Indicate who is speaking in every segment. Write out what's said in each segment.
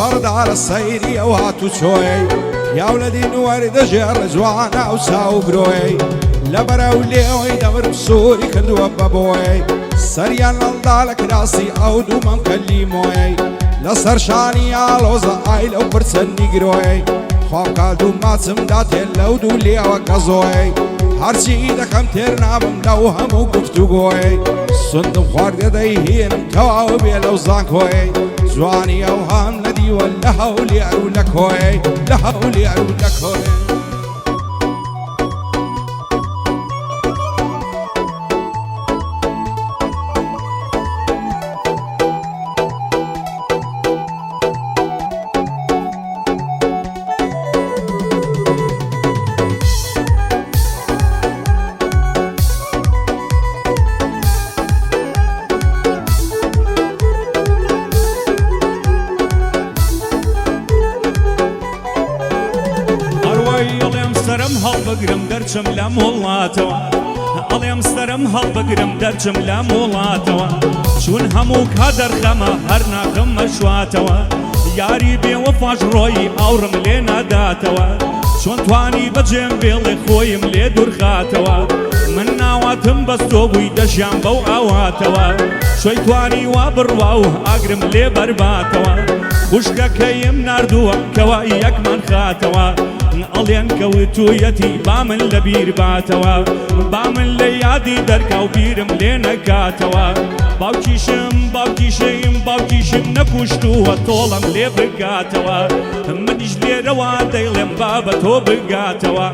Speaker 1: فرد على السيري وهاتو شوي يا ولدي نورد جر جوانا وساو بروي لبرا وليوي دمر بسوري كندو بابوي سريان الضالك راسي اودو ممكلي موي لسر شاني علوزا ايل او برسني قروي خواب قادو ما تمدات لو دولي وقزوي هرشي دكم ترنا بمدو همو قفتو قوي صندم خوارد دايهين كواو بيلو زانكوي جواني اوهام ندي ولا هولي ارولك هوي لا هولي ارولك هوي
Speaker 2: بقرم درچم لمولاتوا أليم سرم هل بقرم درچم لمولاتوا شون همو كادر خما هرنا خم شواتوا ياري بي وفاش روي أورم لينا داتوا شون تواني بجيم بيلي خويم لي دور خاتوا من ناواتم بستو بوي دجام بو اواتوا شوي تواني وابرواو أقرم لي برباتوا خوشكا كيم ناردوا كوايك من خاتوا ألين كوتويتي بامن لبير باتوا بامن ليادي دركاو بيرم لينكاتوا باوكيشم نكوشتوا طولم لي بقاتوا منيش لي روا ديلم بابا تو بقاتوا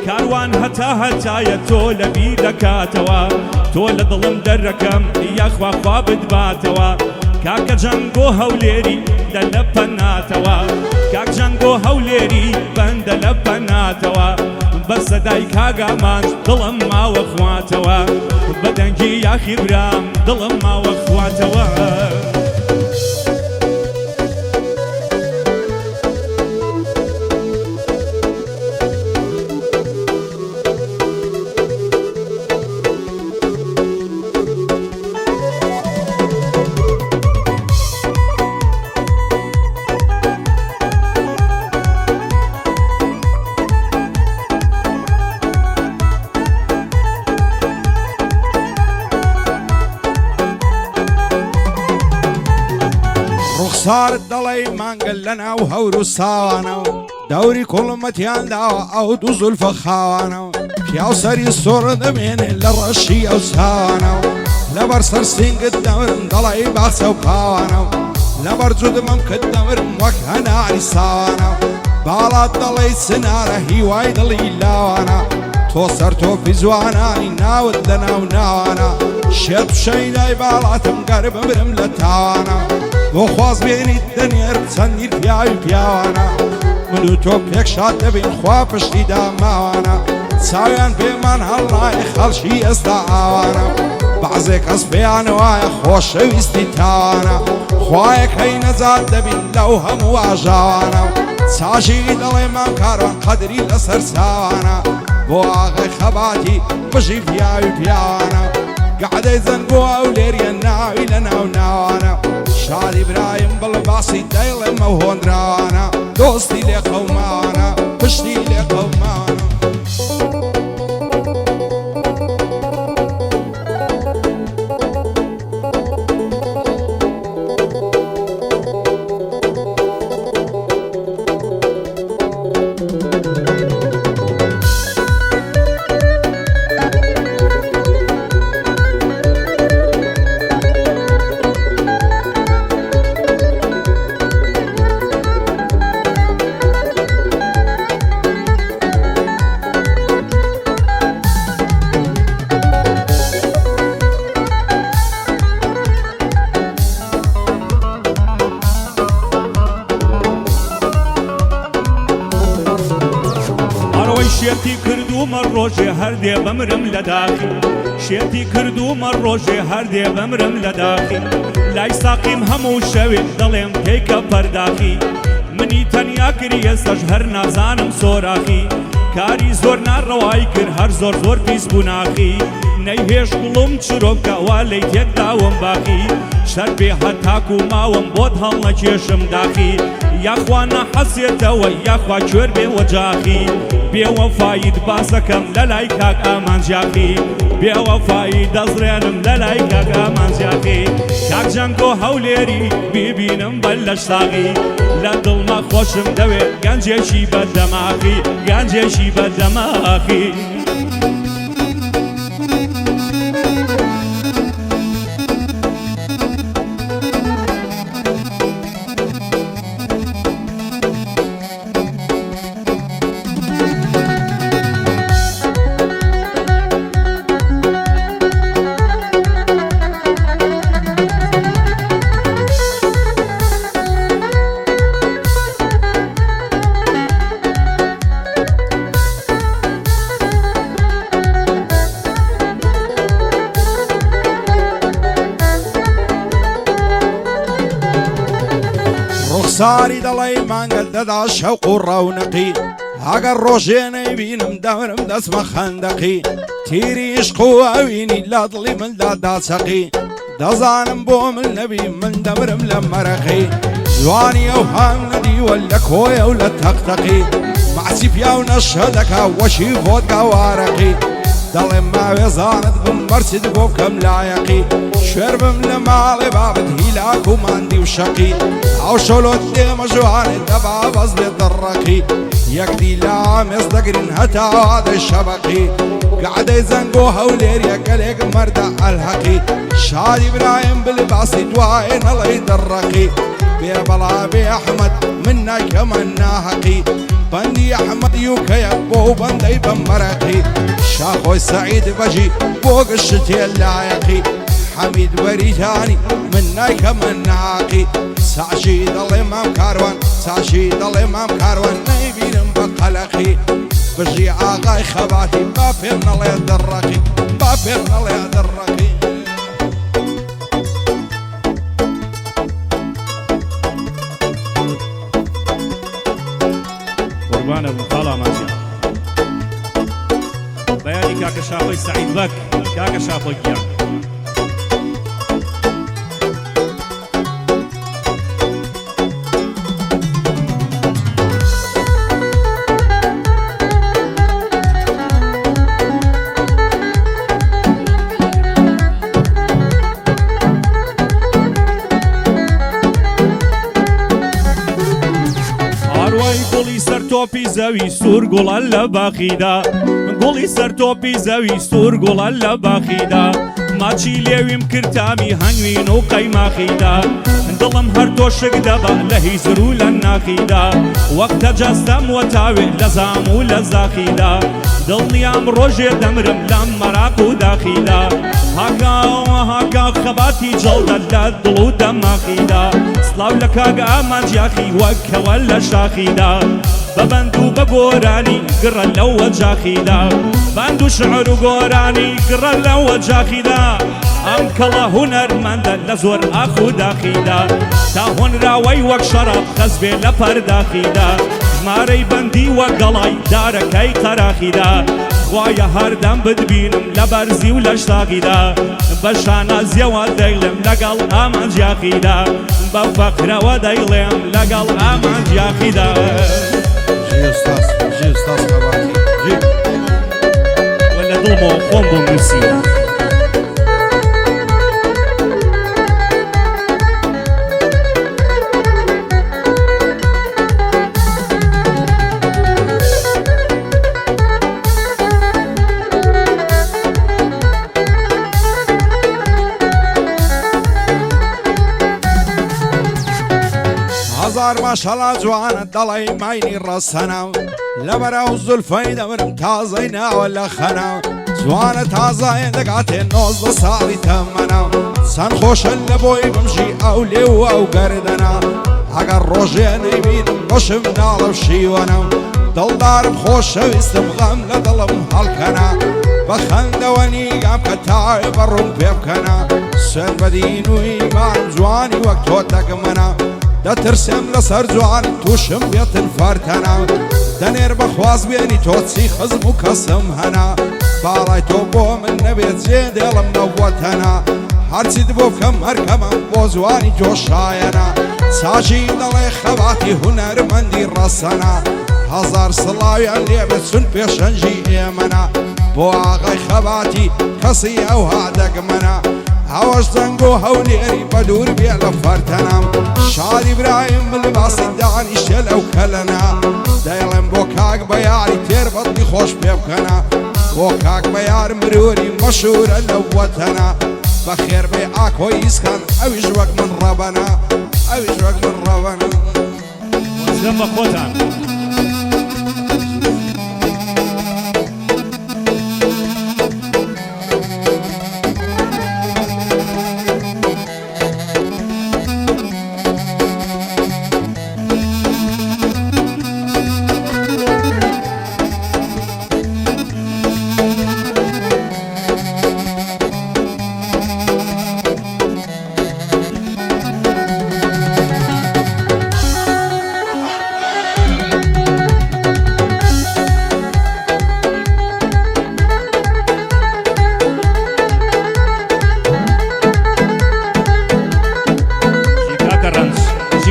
Speaker 2: كاروان هتا يتو لبي دكاتوا تو لظلم دركم يا خوا خوا بدباتوا كاكا جنگو هوليري دلبناتوا كاك جنگو هوليري بند لبناتوا بس داي كاغا مانج ظلم ما واخواتوا بدنجي يا خبرام ظلم ما واخواتوا
Speaker 1: صارت ضلي مانقل لنا وهورو الصاوانة دوري كل متيان داوا او دوزو الفخاوانة فياو سري الصور دمين الا الرشي او ساوانة لبر سرسين قدامر ضلي باخسا وكاوانة لبر جود ممكن دمر موكهنا علي الصاوانة بالات ضلي سنارة هي وايد اللي لاوانا توصرتو في زواناني ناود لنا وناوانا شيط شيناي بالات مقرب برملة تاوانا وخواز بيني الدنيا رتسني الفياي بيانا منو تو بيك شاد بين خوافش دامانا سايان بيمان الله يخلشي استعانا بعزك أصبيان وايا خوش ويستي تانا خوايك هي نزاد بين لو هم واجانا ساشي دلي من كارون قدري لسر سانا بواغي خباتي بجي فياي بيانا قاعد يزنقوا أوليريا ناوي لنا وناوانا شادي إبراهيم بالباسي دايل موهون رانا دوستي لي قومانا بشتي لي قومانا
Speaker 2: شيتي كردو مروجي هردي بمرم لداخل شيتي كردو مروجي هردي بمرم لداخل لا يساقيم همو شوي ضليم تيكا برداخي مني تنيا كري سجهر نازانم سوراخي كاري زور نار رواي كر هر زور زور بيس بناخي نەیهێش گوڵم چرۆکەوە لی تێکداوم باقی شەر بێ هەتاکو ماوم بۆت هەڵ نەکێشم داخی یاخوا نەحەسێتەوە یاخوا کوێر بێ وەجاخی بێوەفاییت باسەکەم لە لای کاک ئامانجاخی بێوەفایی دەزرێنم لە لای کاک ئامانجاخی کاک جەنگۆ هەولێری بیبینم بەر لە شتاغی لە دڵمە خۆشم دەوێت گەنجێکی بەدەماخی گەنجێکی بەدەماخی
Speaker 1: ساری دەڵی مانگەل دەدا شەوق و ڕەونەقی ئەگەر ڕۆژێنەی بینم دەورم دەسمە خەندەقی تیری عشق و ئەوینی لە دڵی مندا داچەقی دەزانم بۆ من نەبی من دەبرم لە مەرەقی جوانی ئەو هەم نەدیوە لە کۆیە و لە تەقتەقی ماچی پیا و نەشە دەکا وەشی خۆت گاوارەقی دەڵێم ماوێزانت بم بەرچت بۆ بکەم لایەقی شوێر بم لە ماڵێ بابت هیلاک و ماندی و شەقی ئەو شەلۆت دێمە ژوانێت دەبا بەس بێت دڕەقی یەکدی لا مێز دەگرن هەتا وادەی شەبەقی گعدەی زەنگ و هەولێریە گەلێک مەردە ئەلحەقی شادی برایم بلباسی دوایێ نەڵەی دڕەقی بێ بەڵا بێ ئەحمەد من نایکەمە ناهەقی بەندی ئەحمەدی و کەیە بۆ بەندەی بەمەرەقی شاخۆی سەعید بەجی بۆ گشتێ لایەقی حەمید وەریتانی من نایکەمە ناقی ساشی دەڵێ مام کاروان ساشی دەڵێ مام کاروان نەیبینم بە قەلەقی بژی ئاغای خەباتی با پێم نەڵێ دڕەقی با پێم نەڵێ دڕەقی
Speaker 2: قوربانە بم خاڵا ماجیا بەیانی کاکە شاخۆی سەعید بەک کاکە شاخۆی گیان گوڵی سەر تۆپی زەوی سوور گوڵە لە باخیدا گوڵی سەر تۆپی زەوی سوور گوڵە لە باخیدا ماچی لێویم کردامی هەنگوین و قەیماخیدا دڵم هەر تۆشک دەبا لە هیزر و لە ناخیدا وەختە جەستەم وەتاوێ لە زام و لە زاخیدا دڵنیام ڕۆژێ دەمرم لەم مەراق و داخیدا هاکاوە هاکا خەباتی جەڵدە لە دڵ و دەماخیدا سڵاو لە کاگە ئامانجیاخی وەکەوە لە شاخیدا بەبەند و بە گۆرانی گڕە لەوە جاخیدا بەند و شعر و گۆرانی گڕە لەوە جاخیدا ئەم کەڵە هونەرمەندە لە زۆر ئاخ و داخیدا تا هۆنراوەی وەک شەراب خەز بێ لە پەرداخیدا ژمارەی بەندی وە گەڵای دارەکەی قەراخیدا خوایە هەردەم بتبینم لە بەرزی و لە شتاقیدا بە شانازیەوە دەیڵێم لەگەڵ ئامانجیاخیدا بە فەقرەوە دەیڵێم لەگەڵ ئامانجیاخیدا وە لە دڵمەوە خۆم بۆ نووسیوە
Speaker 1: هزار ماشەڵا جوانە دەڵی ماینی ڕەسەنە لەبەرە و زولفەی دەبرم تازەی ناوە لە خەنە جوانە تازایە دەگاتێ 19 ساڵی تەمەنە چەند خۆشە لە بۆی بمژی ئەو لێ و ئەو گەردەنە ئەگەر ڕۆژێ نەیبینم بەشم ناڵە و شیوەنە دڵدارم خۆشەویستم غەم لە دڵم هەڵکەنە بە خەندەوە نیگام کە تاوێ بەڕوون پێ بکەنە سوێن بەدین و ئیمانم جوانی وەک تۆ دەگمەنە دەترسێم لەسەر جوان تووشم بێتن فەرتەنا دەنێر بەخواز بێنی تۆچی خزم و کەسم هەنا باڕای تۆ بۆ من نەبێت جێ دێڵم نەوەتەنا هەرچیت بۆ بکەم هەرکەمم بۆ جوانی جۆشایەنە چاچی دەڵێ خەباتی هونەرمەندی ڕەسەنە هەزار سڵاویان لێبێت چون پێشەنجی ئێمەنا بۆ ئاغای خەباتی کەسی ئەو هادەگمەنە هەوەش دەنگ و هەولێری بەدوور بێ لە فەرتەنام شادی برایم لباسی دانیشتە لەو کەلەنا دەیڵێم بۆ کاک بە یاری تێر بەڵی خۆش پێ بکەنە بۆ کاک بە یار مروری مەشهورە لەو وەتەنە بەخێر بێ ئاکۆی ئیسکان ئەویش وەک من ڕەبەنە ئەویش وەک من ڕەبەنە
Speaker 2: وەزگەم بە خۆتان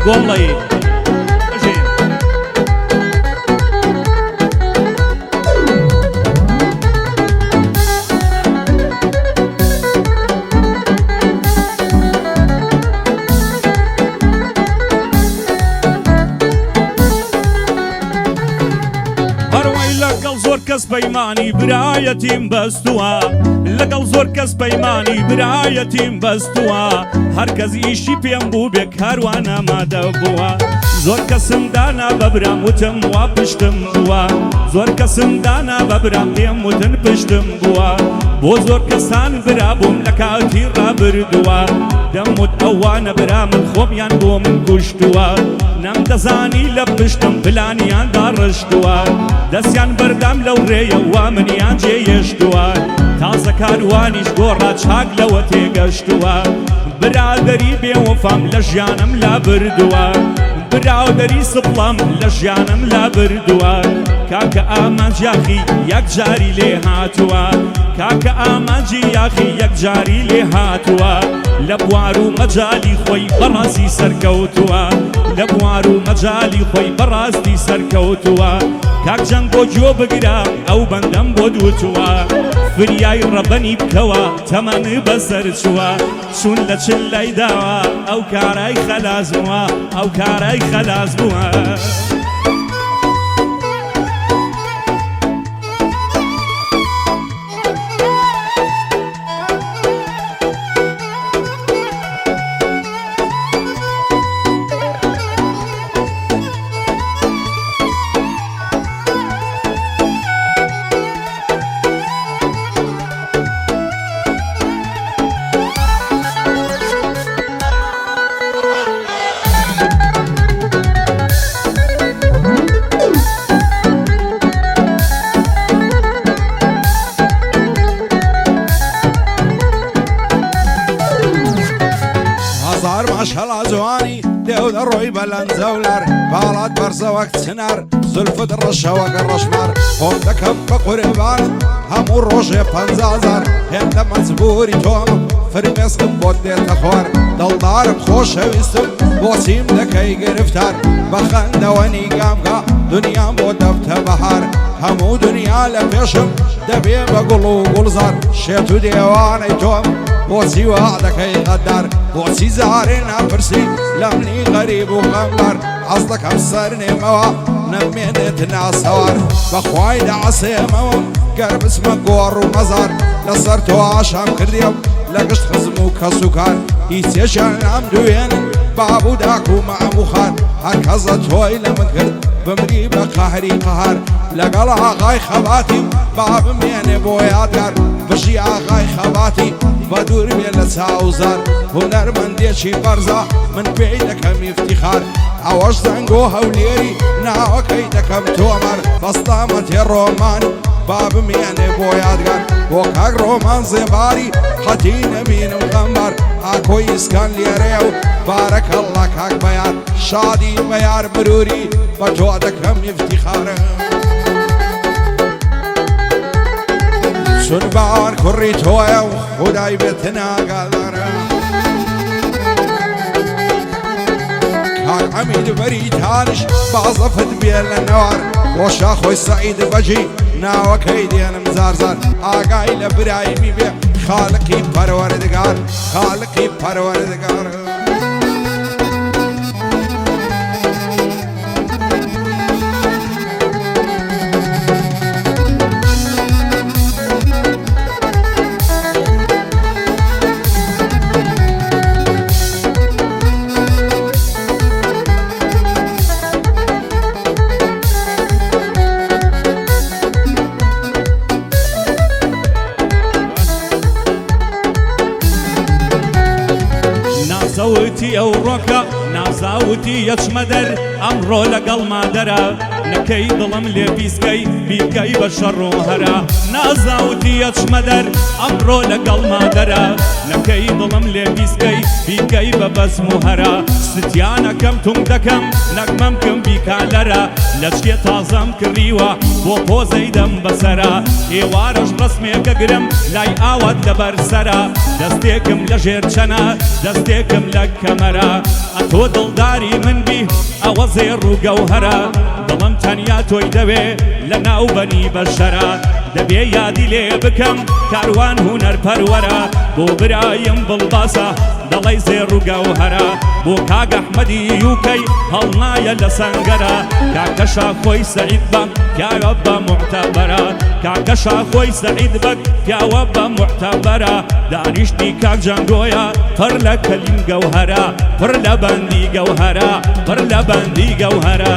Speaker 2: والله لەگەڵ زۆر کەس پەیمانی برایەتیم بەستووە لەگەڵ زۆر کەس پەیمانی برایەتیم بەستووە هەرکەس ئیشی پێم بوو بێ کاروان ئامادە بووە زۆر کەسم دانا بەبرام وتم وا پشتم بووە زۆر کەسم دانا بەبرام پێم وتن پشتم بووە بۆ زۆر کەسان برابووم لە کاتی ڕابردووە دەموت ئەوانە برا من خۆمیان بۆ من کوشتووە نەمدەزانی لە پشتم پلانیاندا ڕشتووە دەستیان بەردام لەو ڕێیە وا منیان جێهێشتووە تازە کاروانیش گۆڕا چاک لەوە تێگەشتووە برادەری بێوەفام لە ژیانم لا بردووە برادەری سپڵام لە ژیانم لا بردووە کاکە ئامانج یاخی یەک جاری لێ هاتووە کاکە ئامانجی یاخی یەک جاری لێ هاتووە لە بوار و مەجالی خۆی بەڕاستی سەرکەوتووە لە بوار و مەجالی خۆی بەڕاستی سەرکەوتووە کاک جەنگ بۆ گوێ بگرە ئەو بەندەم بۆ دووتووە فریای ڕەبەنی بکەوە تەمەن بەسەر چووە چون لە چل لای داوە ئەو کارای خەلاس بووە ئەو کارای خەلاس بووە
Speaker 1: ماشەڵا جوانی دێو دەڕۆی بەلەنجەولەر باڵات بەرزەوەک چنار زولفت ڕەشەوەکە ڕەشمار خۆم دەکەم بە قوربانت هەموو ڕۆژێ 50,000 هێندە مەجبوری تۆم فرمێسکم بۆت دێتە خوار دڵدارم خۆشەویستم بۆچیم دەکەی گرفتار بەخەندەوە نیگامگا دنیام بۆ دەبتە بەهار هەموو دنیا لە پێشم دەبێ بە گوڵ و گوڵزار شێت و دێوانەی تۆم بۆچی وا دەکەی غەدار بۆچی زارێ ناپرسی لە منی غەریب و غەمبەر حەز دەکەم سەر نێمەوە نەمێنێت ناسەوار بەخوای دەعەسێمەوە گەر بچمە گۆڕ و مەزار لەسەر تۆ ئاشام کردیم لە گشت خزم و کەس و کار هیچێکیان نام دوێنن باب و داک و مەعەم و خان هەر کەسە تۆی لە من کرد بمری بە قەهری قەهار لەگەڵ ئاغای خەباتی با بمێنێ بۆ یادگار بژی ئاغای خەباتی بە دوور بێ لە چاوزار هونەرمەندێکی بەرزە من پێی دەکەم ئیفتیخار ئەوەش زەنگ و هەولێری ناوەکەی دەکەم تۆمەر بەستامەتی ڕۆمان با بمێنێ بۆ یادگار بۆ کاک ڕۆمان زێباری قەتی نەبینم غەمبەر ئاکۆی ئیسکان لێرێ و بارەکەڵڵا کاک بەیار شادی بەیار بروری بە تۆ دەکەم ئیفتیخارە چون باوان کوڕی تۆیە و خودای بێتە ناگادارە کاک ئەمید بەریتانش بازەفت بێ لە نێوار بۆ شاخۆی سەعید بەجی ناوەکەی دێنم زارزار ئاگای لە برایمی بێ خالقی پەروەردگار خالقی پەروەردگار
Speaker 2: زەوتی ئەو ڕۆکە نازاوتی یەچمەدەر ئەمڕۆ لەگەڵ مادەرە نەکەی دڵم لێ بیسکەی بیکەی بە شەڕ و هەرە نازاوتی یەچمەدەر ئەمڕۆ لەگەڵ مادەرە نەکەی دڵم لێ بیسکەی بیکەی بە بەزم و هەرە ستیانەکەم تونگ دەکەم نەکمەمکەم بیکالەرە لەچکێ تازەم کڕیوە بۆ پۆزەی دەم بەسەرە ئێوارەش ڕسمێکە گرم لای ئاوات لەبەر سەرە دەستێکم لە ژێر چەنە دەستێکم لە کەمەرە ئەتۆ دڵداری من بی ئەوە زێڕ و گەوهەرە دڵم تەنیا تۆی دەوێ لە ناوبەنی بەشەرە دەبێ یادی لێ بکەم کاروان هونەر پەروەرە بۆ برایم بڵباسە دەڵی زێڕ و گەوهەرە بۆ کاک ئەحمەدی یوکەی هەڵنایە لە سەنگەرە کاکەشا خۆی سەعید بە پیاوە بە موعتەبەرە کاکەشا خۆی سەعید بە پیاوە بە موعتەبەرە دانیشتی کاک جەنگۆیە پڕ لە کەلیم گەوهەرە پڕ لە بەندی گەوهەرە پڕ لە بەندی گەوهەرە